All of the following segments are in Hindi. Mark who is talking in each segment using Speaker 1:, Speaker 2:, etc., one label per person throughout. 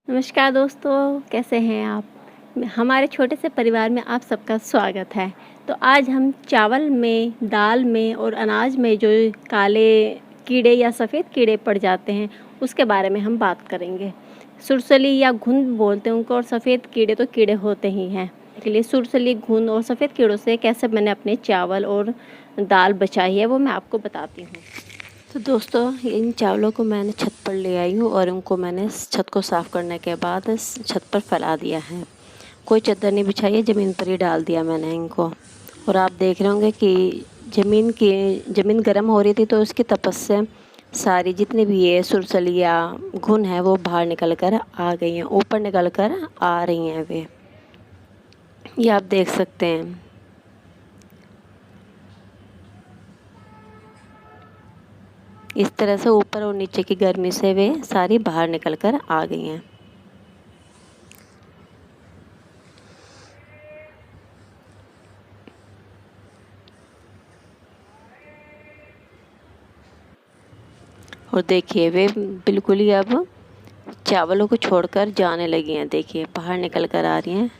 Speaker 1: नमस्कार दोस्तों, कैसे हैं आप। हमारे छोटे से परिवार में आप सबका स्वागत है। तो आज हम चावल में, दाल में और अनाज में जो काले कीड़े या सफ़ेद कीड़े पड़ जाते हैं उसके बारे में हम बात करेंगे। सुरसली या घुन बोलते हैं उनको, और सफ़ेद कीड़े तो कीड़े होते ही हैं। इसके लिए सुरसली, घुन और सफ़ेद कीड़ों से कैसे मैंने अपने चावल और दाल बचाई है वो मैं आपको बताती हूँ। तो दोस्तों, इन चावलों को मैंने छत पर ले आई हूँ और उनको मैंने छत को साफ़ करने के बाद छत पर फैला दिया है। कोई चादर नहीं बिछाई है, ज़मीन पर ही डाल दिया मैंने इनको। और आप देख रहे होंगे कि ज़मीन गर्म हो रही थी, तो उसकी तपस से सारी जितनी भी ये सुरसली या घुन है वो बाहर निकल कर आ गई हैं, ऊपर निकल कर आ रही हैं वे। ये आप देख सकते हैं। इस तरह से ऊपर और नीचे की गर्मी से वे सारी बाहर निकल कर आ गई हैं। और देखिए वे बिल्कुल ही अब चावलों को छोड़कर जाने लगी हैं। देखिए बाहर निकल कर आ रही हैं,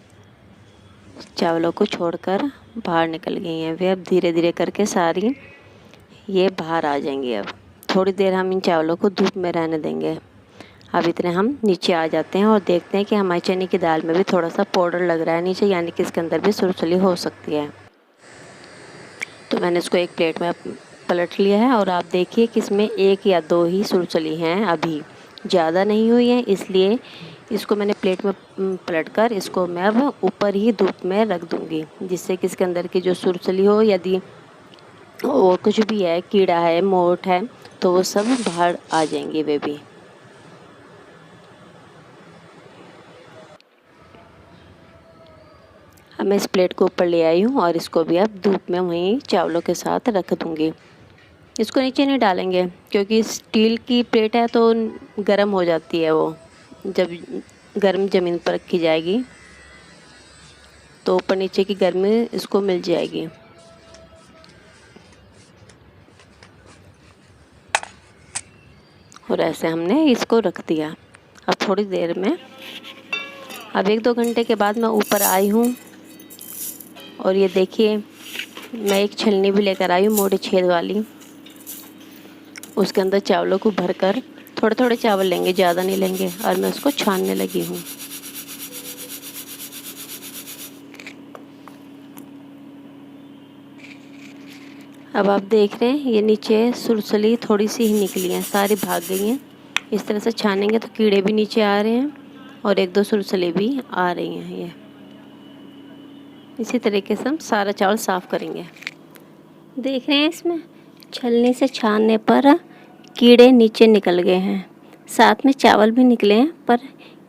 Speaker 1: चावलों को छोड़कर बाहर निकल गई हैं। वे अब धीरे धीरे करके सारी ये बाहर आ जाएंगी। अब थोड़ी देर हम इन चावलों को धूप में रहने देंगे। अब इतने हम नीचे आ जाते हैं और देखते हैं कि हमारी चने की दाल में भी थोड़ा सा पाउडर लग रहा है नीचे, यानी कि इसके अंदर भी सुरसली हो सकती है। तो मैंने इसको एक प्लेट में पलट लिया है और आप देखिए कि इसमें 1 या 2 ही सुरसली हैं, अभी ज़्यादा नहीं हुई है, इसलिए इसको मैंने प्लेट में पलटकर इसको मैं अब ऊपर ही धूप में रख दूँगी, जिससे कि इसके अंदर की जो सुरसली हो, यदि और कुछ भी है, कीड़ा है, मोट है, तो वो सब बाहर आ जाएंगे वे भी। अब मैं इस प्लेट को ऊपर ले आई हूँ और इसको भी अब धूप में वहीं चावलों के साथ रख दूँगी। इसको नीचे नहीं डालेंगे क्योंकि स्टील की प्लेट है तो गर्म हो जाती है वो। जब गर्म ज़मीन पर रखी जाएगी तो ऊपर नीचे की गर्मी इसको मिल जाएगी। और ऐसे हमने इसको रख दिया। अब थोड़ी देर में, अब 1-2 घंटे के बाद मैं ऊपर आई हूँ और ये देखिए मैं एक छलनी भी लेकर आई हूँ, मोटे छेद वाली। उसके अंदर चावलों को भरकर, थोड़े थोड़े चावल लेंगे, ज़्यादा नहीं लेंगे, और मैं उसको छानने लगी हूँ। अब आप देख रहे हैं ये नीचे सुरसली थोड़ी सी ही निकली हैं, सारी भाग गई हैं। इस तरह से छानेंगे तो कीड़े भी नीचे आ रहे हैं और 1-2 सुरसली भी आ रही हैं। ये इसी तरीके से हम सारा चावल साफ़ करेंगे। देख रहे हैं इसमें छलनी से छानने पर कीड़े नीचे निकल गए हैं, साथ में चावल भी निकले हैं, पर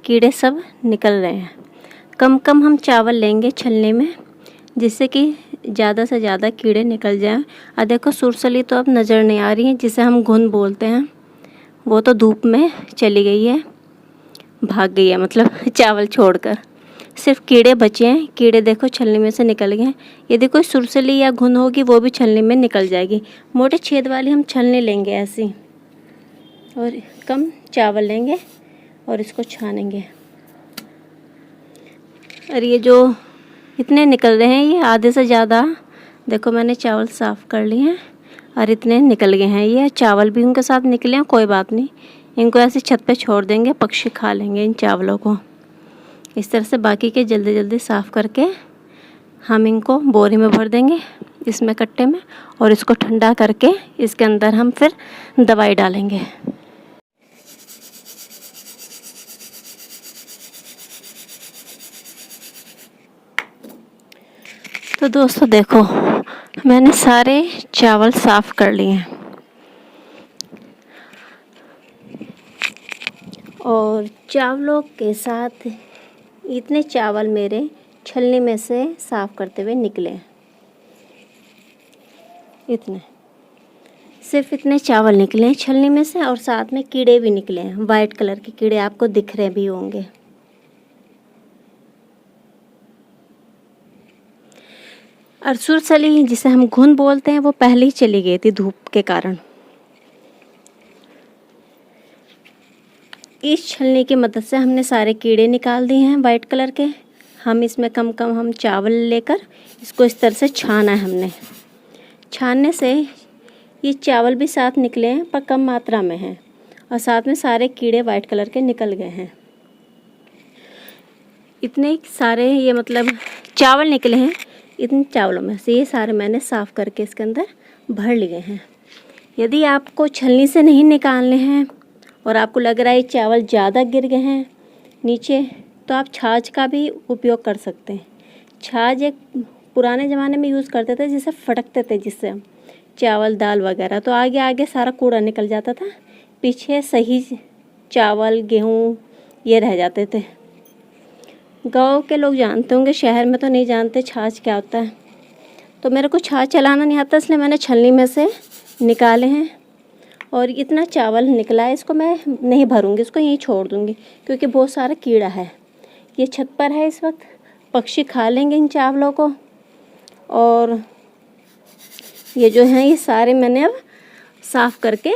Speaker 1: कीड़े सब निकल रहे हैं। कम कम हम चावल लेंगे छलनी में, जिससे कि ज़्यादा से ज़्यादा कीड़े निकल जाएं। और देखो सुरसली तो अब नज़र नहीं आ रही है, जिसे हम घुन बोलते हैं, वो तो धूप में चली गई है, भाग गई है, मतलब चावल छोड़कर। सिर्फ कीड़े बचे हैं। कीड़े देखो छलनी में से निकल गए हैं। यदि कोई सुरसली या घुन होगी वो भी छलनी में निकल जाएगी। मोटे छेद वाली हम छलनी लेंगे ऐसी, और कम चावल लेंगे और इसको छानेंगे। और ये जो इतने निकल रहे हैं, ये आधे से ज़्यादा, देखो मैंने चावल साफ़ कर लिए हैं और इतने निकल गए हैं। ये चावल भी उनके साथ निकले हैं, कोई बात नहीं, इनको ऐसे छत पे छोड़ देंगे, पक्षी खा लेंगे इन चावलों को। इस तरह से बाकी के जल्दी जल्दी साफ़ करके हम इनको बोरी में भर देंगे, इसमें कट्टे में, और इसको ठंडा करके इसके अंदर हम फिर दवाई डालेंगे। तो दोस्तों देखो, मैंने सारे चावल साफ़ कर लिए हैं और चावलों के साथ इतने चावल मेरे छलनी में से साफ़ करते हुए निकले। इतने, सिर्फ इतने चावल निकले हैं छलनी में से, और साथ में कीड़े भी निकले हैं। वाइट कलर के कीड़े आपको दिख रहे भी होंगे। और सुरसली, जिसे हम घुन बोलते हैं, वो पहले ही चली गई थी धूप के कारण। इस छलनी की मदद से हमने सारे कीड़े निकाल दिए हैं वाइट कलर के। हम इसमें हम चावल लेकर इसको इस तरह से छाना है हमने। छानने से ये चावल भी साथ निकले हैं पर कम मात्रा में हैं और साथ में सारे कीड़े वाइट कलर के निकल गए हैं। इतने सारे ये मतलब चावल निकले हैं। इन चावलों में से ये सारे मैंने साफ़ करके इसके अंदर भर लिए हैं। यदि आपको छलनी से नहीं निकालने हैं और आपको लग रहा है चावल ज़्यादा गिर गए हैं नीचे, तो आप छाछ का भी उपयोग कर सकते हैं। छाछ एक पुराने ज़माने में यूज़ करते थे, जिसे फटकते थे जिससे चावल दाल वगैरह, तो आगे आगे सारा कूड़ा निकल जाता था, पीछे सही चावल गेहूँ ये रह जाते थे। गांव के लोग जानते होंगे, शहर में तो नहीं जानते छाछ क्या होता है। तो मेरे को छाछ चलाना नहीं आता, इसलिए मैंने छलनी में से निकाले हैं और इतना चावल निकला है। इसको मैं नहीं भरूंगी, इसको यहीं छोड़ दूंगी क्योंकि बहुत सारा कीड़ा है। ये छत पर है इस वक्त, पक्षी खा लेंगे इन चावलों को। और ये जो हैं ये सारे मैंने अब साफ़ करके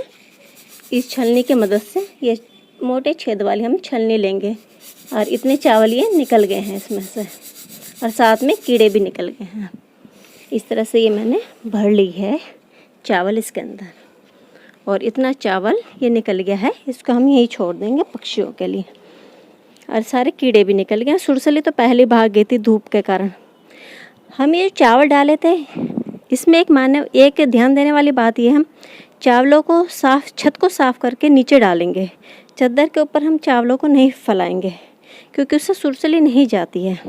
Speaker 1: इस छलनी की मदद से, ये मोटे छेद वाली हम छलनी लेंगे और इतने चावल ये निकल गए हैं इसमें से और साथ में कीड़े भी निकल गए हैं। इस तरह से ये मैंने भर ली है चावल इसके अंदर और इतना चावल ये निकल गया है। इसको हम यहीं छोड़ देंगे पक्षियों के लिए। और सारे कीड़े भी निकल गए। सुरसली तो पहले भाग गई थी धूप के कारण। हम ये चावल डाले थे, इसमें एक ध्यान देने वाली बात ये, हम चावलों को छत को साफ़ करके नीचे डालेंगे। चद्दर के ऊपर हम चावलों को नहीं फैलाएंगे क्योंकि उससे सुरसली नहीं जाती है।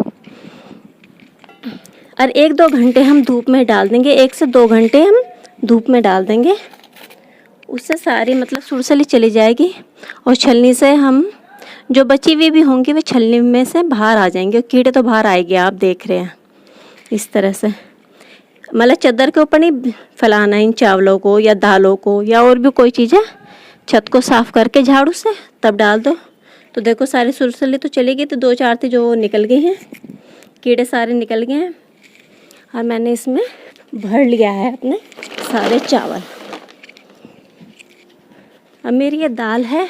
Speaker 1: और 1-2 घंटे हम धूप में डाल देंगे, 1 से 2 घंटे हम धूप में डाल देंगे। उससे सारी मतलब सुरसली चली जाएगी और छलनी से हम जो बची हुई भी होंगी वे छलनी में से बाहर आ जाएंगे और कीड़े तो बाहर आएंगे, आप देख रहे हैं। इस तरह से मतलब चद्दर के ऊपर नहीं फैलाना इन चावलों को या दालों को या और भी कोई चीज़ है। छत को साफ़ करके झाड़ू से तब डाल दो। तो देखो सारी सुरसली तो चली गई, तो 2-4 थी जो निकल गई हैं, कीड़े सारे निकल गए हैं। और मैंने इसमें भर लिया है अपने सारे चावल। अब मेरी ये दाल है,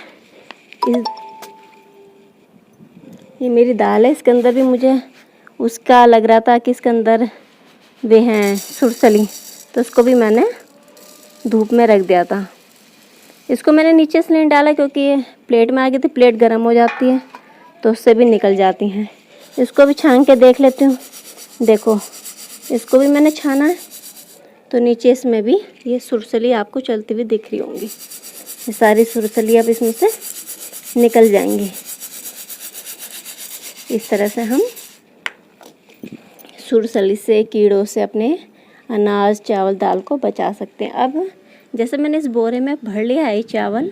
Speaker 1: ये मेरी दाल है। इसके अंदर भी मुझे उसका लग रहा था कि इसके अंदर वे हैं सुरसली, तो उसको भी मैंने धूप में रख दिया था। इसको मैंने नीचे से नहीं डाला क्योंकि ये प्लेट में आ गई थी, प्लेट गर्म हो जाती है तो उससे भी निकल जाती हैं। इसको भी छान के देख लेती हूँ। देखो इसको भी मैंने छाना है, तो नीचे इसमें भी ये सुरसली आपको चलती हुई दिख रही होंगी। ये सारी सुरसली अब इसमें से निकल जाएंगी। इस तरह से हम सुरसली से, कीड़ों से अपने अनाज चावल दाल को बचा सकते हैं। अब जैसे मैंने इस बोरे में भर लिया है चावल,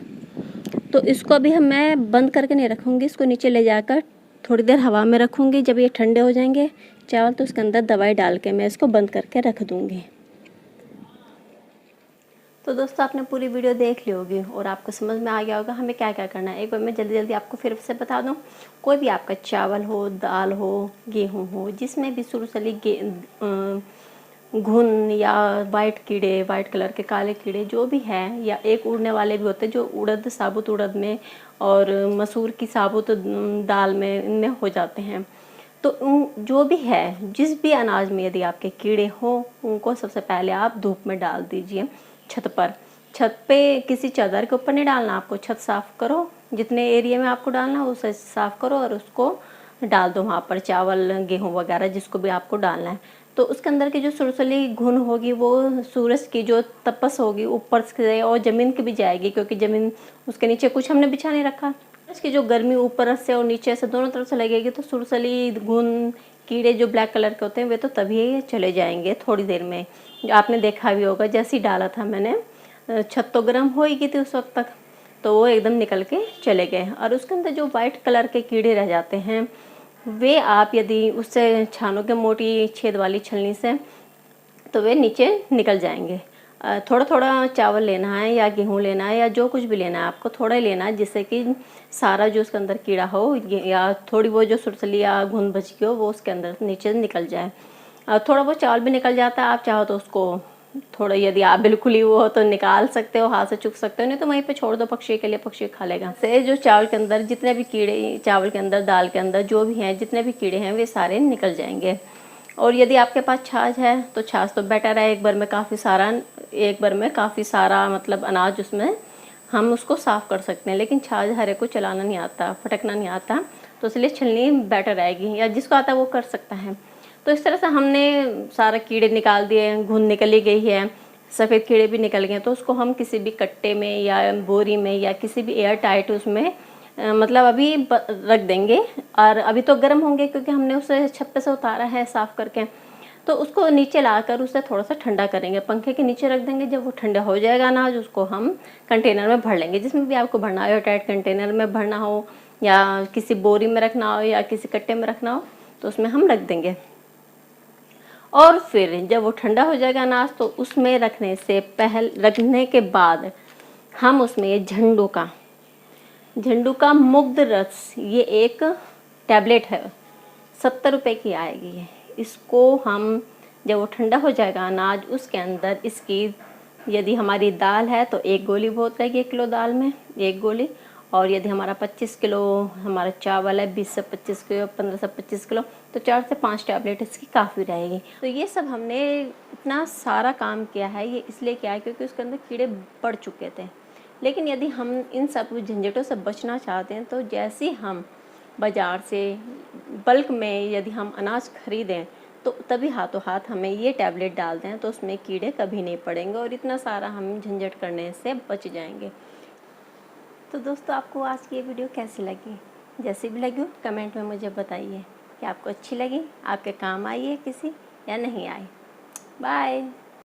Speaker 1: तो इसको अभी मैं बंद करके नहीं रखूँगी, इसको नीचे ले जाकर थोड़ी देर हवा में रखूँगी। जब ये ठंडे हो जाएंगे चावल तो उसके अंदर दवाई डाल के मैं इसको बंद करके रख दूँगी। तो दोस्तों आपने पूरी वीडियो देख ली होगी और आपको समझ में आ गया होगा हमें क्या क्या करना है। एक बार मैं जल्दी आपको फिर से बता दूं, कोई भी आपका चावल हो, दाल हो, गेहूं हो, जिसमें भी सुरसली घुन या वाइट कीड़े, वाइट कलर के काले कीड़े जो भी हैं, या एक उड़ने वाले भी होते हैं जो उड़द, साबुत उड़द में और मसूर की साबुत दाल में, इनमें हो जाते हैं। तो जो भी है, जिस भी अनाज में यदि आपके कीड़े हों, उनको सबसे पहले आप धूप में डाल दीजिए छत पर। छत पे किसी चादर के ऊपर नहीं डालना आपको, छत साफ़ करो, जितने एरिया में आपको डालना है उसे साफ़ करो और उसको डाल दो वहाँ पर, चावल गेहूँ वगैरह जिसको भी आपको डालना है। तो उसके अंदर की जो सुरसली घुन होगी वो सूरज की जो तपस होगी ऊपर से और ज़मीन की भी जाएगी, क्योंकि ज़मीन उसके नीचे कुछ हमने बिछा नहीं रखा। इसकी जो गर्मी ऊपर से और नीचे से दोनों तरफ से लगेगी, तो सुरसली घुन कीड़े जो ब्लैक कलर के होते हैं वे तो तभी चले जाएंगे थोड़ी देर में। जो आपने देखा भी होगा, जैसे ही डाला था मैंने, छत तो गर्म हो ही गई थी उस वक्त तक, तो वो एकदम निकल के चले गए। और उसके अंदर जो वाइट कलर के कीड़े रह जाते हैं वे आप यदि उससे छानोगे मोटी छेद वाली छलनी से, तो वे नीचे निकल जाएंगे। थोड़ा थोड़ा चावल लेना है या गेहूँ लेना है या जो कुछ भी लेना है आपको, थोड़ा ही लेना है, जिससे कि सारा जो उसके अंदर कीड़ा हो या थोड़ी वो जो सुरसली या घुन बच गई हो वो उसके अंदर नीचे निकल जाए। थोड़ा बहुत चावल भी निकल जाता है, आप चाहो तो उसको थोड़ा यदि आप बिल्कुल ही वो हो तो निकाल सकते हो, हाथ से चुक सकते हो, नहीं तो वहीं पे छोड़ दो पक्षी के लिए, पक्षी खा लेगा। से जो चावल के अंदर जितने भी कीड़े, चावल के अंदर, दाल के अंदर जो भी हैं, जितने भी कीड़े हैं वे सारे निकल जाएंगे। और यदि आपके पास छाछ है तो छाछ तो बेटर है, एक बार में काफ़ी सारा मतलब अनाज उसमें हम उसको साफ़ कर सकते हैं। लेकिन छाछ हर एक को चलाना नहीं आता, फटकना नहीं आता, तो इसलिए छलनी बेटर रहेगी, या जिसको आता है वो कर सकता है। तो इस तरह से हमने सारा कीड़े निकाल दिए, घुन निकली गई है, सफ़ेद कीड़े भी निकल गए। तो उसको हम किसी भी कट्टे में या बोरी में या किसी भी एयर टाइट उसमें मतलब अभी रख देंगे। और अभी तो गर्म होंगे क्योंकि हमने उसे छत पे से उतारा है साफ़ करके। तो उसको नीचे लाकर उसे थोड़ा सा ठंडा करेंगे, पंखे के नीचे रख देंगे। जब वो ठंडा हो जाएगा अनाज, उसको हम कंटेनर में भर लेंगे, जिसमें भी आपको भरना हो, एयर टाइट कंटेनर में भरना हो या किसी बोरी में रखना हो या किसी कट्टे में रखना हो, तो उसमें हम रख देंगे। और फिर जब वो ठंडा हो जाएगा अनाज, तो उसमें रखने के बाद हम उसमें झंडू का मुग्ध रस, ये एक टैबलेट है, 70 रुपये की आएगी ये। इसको हम जब वो ठंडा हो जाएगा अनाज, उसके अंदर इसकी, यदि हमारी दाल है तो 1 गोली बहुत रहेगी, 1 किलो दाल में 1 गोली। और यदि हमारा 25 किलो हमारा चावल है, 20 से 25 किलो, 15 से 25 किलो, तो 4 से 5 टैबलेट इसकी काफ़ी रहेगी। तो ये सब हमने इतना सारा काम किया है, ये इसलिए किया है क्योंकि उसके अंदर कीड़े बढ़ चुके थे। लेकिन यदि हम इन सब झंझटों से बचना चाहते हैं, तो जैसे हम बाज़ार से बल्क में यदि हम अनाज खरीदें, तो तभी हाथों हाथ हमें ये टैबलेट डाल दें, तो उसमें कीड़े कभी नहीं पड़ेंगे और इतना सारा हम झंझट करने से बच जाएंगे। तो दोस्तों, आपको आज की ये वीडियो कैसी लगी? जैसी भी लगी हो कमेंट में मुझे बताइए कि आपको अच्छी लगी, आपके काम आई है किसी या नहीं आई। बाय।